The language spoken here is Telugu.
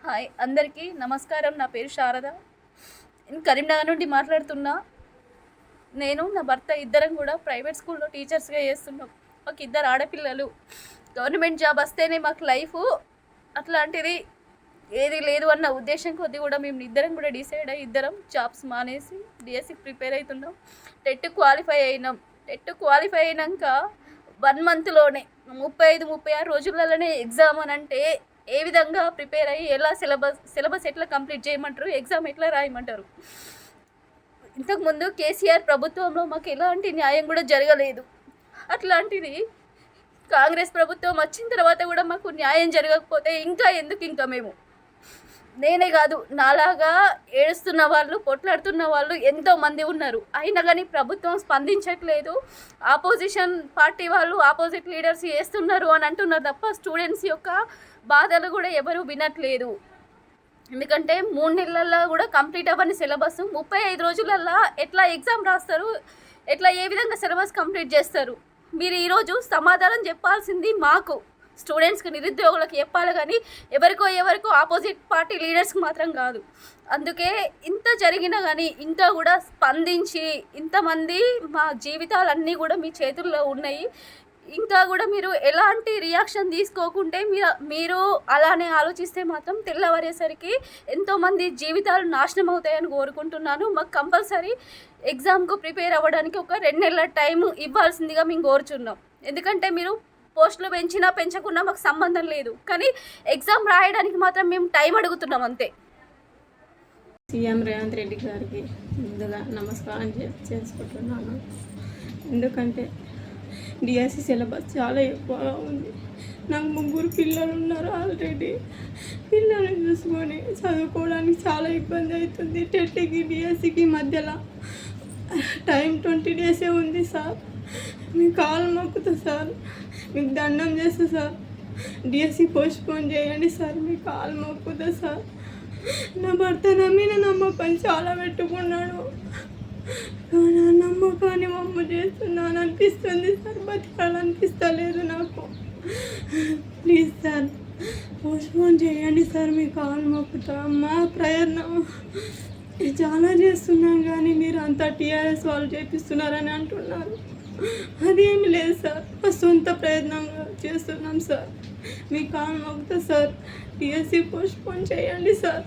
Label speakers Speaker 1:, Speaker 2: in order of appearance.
Speaker 1: హాయ్ అందరికీ నమస్కారం. నా పేరు శారద. నేను కరీంనగర్ నుండి మాట్లాడుతున్నా. నేను నా భర్త ఇద్దరం కూడా ప్రైవేట్ స్కూల్లో టీచర్స్గా చేస్తున్నాం. మాకు ఇద్దరు ఆడపిల్లలు. గవర్నమెంట్ జాబ్ వస్తేనే మాకు లైఫ్, అట్లాంటిది ఏది లేదు అన్న ఉద్దేశం కొద్దీ కూడా మేము ఇద్దరం కూడా డిసైడ్ అయ్యి ఇద్దరం జాబ్స్ మానేసి డిఎస్సికి ప్రిపేర్ అవుతున్నాం. టెట్ క్వాలిఫై అయినాక 1 మంత్లోనే 35-36 రోజులలోనే ఎగ్జామ్ అని అంటే ఏ విధంగా ప్రిపేర్ అయ్యి ఎలా సిలబస్ ఎట్లా కంప్లీట్ చేయమంటారు, ఎగ్జామ్ ఎట్లా రాయమంటారు? ఇంతకుముందు కేసీఆర్ ప్రభుత్వంలో మాకు ఎలాంటి న్యాయం కూడా జరగలేదు. అట్లాంటిది కాంగ్రెస్ ప్రభుత్వం వచ్చిన తర్వాత కూడా మాకు న్యాయం జరగకపోతే ఇంకా మేము, నేనే కాదు, నాలాగా ఏడుస్తున్న వాళ్ళు, కొట్లాడుతున్న వాళ్ళు ఎంతోమంది ఉన్నారు. అయినా కానీ ప్రభుత్వం స్పందించట్లేదు. ఆపోజిషన్ పార్టీ వాళ్ళు, ఆపోజిట్ లీడర్స్ చేస్తున్నారు అని అంటున్నారు తప్ప స్టూడెంట్స్ యొక్క బాధలు కూడా ఎవరు వినట్లేదు. ఎందుకంటే 3 నెలల్లో కూడా కంప్లీట్ అవ్వని సిలబస్ 35 రోజులల్లో ఎట్లా ఎగ్జామ్ రాస్తారు, ఎట్లా ఏ విధంగా సిలబస్ కంప్లీట్ చేస్తారు? మీరు ఈరోజు సమాధానం చెప్పాల్సింది మాకు, స్టూడెంట్స్కి, నిరుద్యోగులకు చెప్పాలి, కానీ ఎవరికో ఆపోజిట్ పార్టీ లీడర్స్కి మాత్రం కాదు. అందుకే ఇంత జరిగినా కానీ ఇంకా కూడా స్పందించి, ఇంతమంది మా జీవితాలన్నీ కూడా మీ చేతుల్లో ఉన్నాయి, ఇంకా కూడా మీరు ఎలాంటి రియాక్షన్ తీసుకోకుంటే మీరు అలానే ఆలోచిస్తే మాత్రం తెల్లవారేసరికి ఎంతోమంది జీవితాలు నాశనం అవుతాయని కోరుకుంటున్నాను. మాకు కంపల్సరీ ఎగ్జామ్కు ప్రిపేర్ అవ్వడానికి ఒక 2 నెలల టైం ఇవ్వాల్సిందిగా మేము కోరుచున్నాం. ఎందుకంటే మీరు పోస్టులు పెంచినా పెంచకున్నా మాకు సంబంధం లేదు, కానీ ఎగ్జామ్ రాయడానికి మాత్రం మేము టైం అడుగుతున్నాం అంతే.
Speaker 2: సీఎం రేవంత్ రెడ్డి గారికి ముందుగా నమస్కారం చేసుకుంటున్నాను. ఎందుకంటే డిఎస్సి సిలబస్ చాలా ఎక్కువగా ఉంది. నాకు 3 పిల్లలు ఉన్నారు. ఆల్రెడీ పిల్లల్ని చూసుకొని చదువుకోవడానికి చాలా ఇబ్బంది అవుతుంది. టెట్కి డిఎస్సికి మధ్యలో టైం 20 డేసే ఉంది సార్. మీ కాలు మొక్కుతా సార్, మీకు దండం చేస్తా సార్, డిఎస్సి పోస్ట్పోన్ చేయండి సార్, మీ కాలు మొక్కుతా సార్. నా భర్త నమ్మిన నమ్మకం చాలా పెట్టుకున్నాడు, కానీ ఆ నమ్మకాన్ని మమ్మ చేస్తున్నాను అనిపిస్తుంది సార్. బతకాలనిపిస్తలేదు నాకు. ప్లీజ్ సార్ పోస్ట్పోన్ చేయండి సార్, మీ కాలు మొక్కుతా. మా ప్రయత్నం చాలా చేస్తున్నాం, కానీ మీరు అంతా టీఆర్ఎస్ వాళ్ళు చేపిస్తున్నారని అంటున్నారు. అదేమి లేదు సార్, మా సొంత ప్రయత్నంగా చేస్తున్నాం సార్. మీ కాలు మొక్కుతా సార్, డిఎస్సి పోస్ట్పోన్ చేయండి సార్.